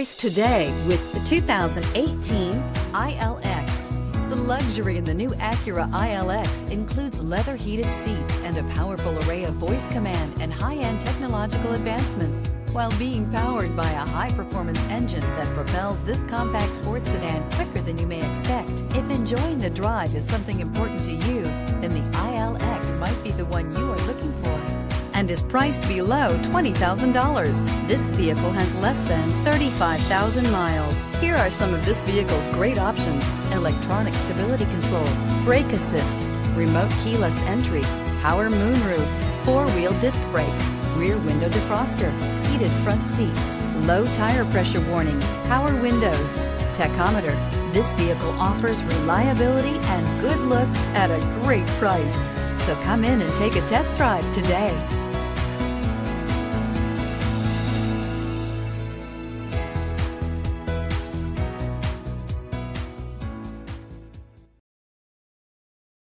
Today with the 2018 ILX. The luxury in the new Acura ILX includes leather heated seats and a powerful array of voice command and high-end technological advancements, while being powered by a high-performance engine that propels this compact sports sedan quicker than you may expect. If enjoying the drive is something important to you, then the ILX might be the one you are looking for, and is priced below $20,000. This vehicle has less than 35,000 miles. Here are some of this vehicle's great options: electronic stability control, brake assist, remote keyless entry, power moonroof, four-wheel disc brakes, rear window defroster, heated front seats, low tire pressure warning, power windows, tachometer. This vehicle offers reliability and good looks at a great price. So come in and take a test drive today.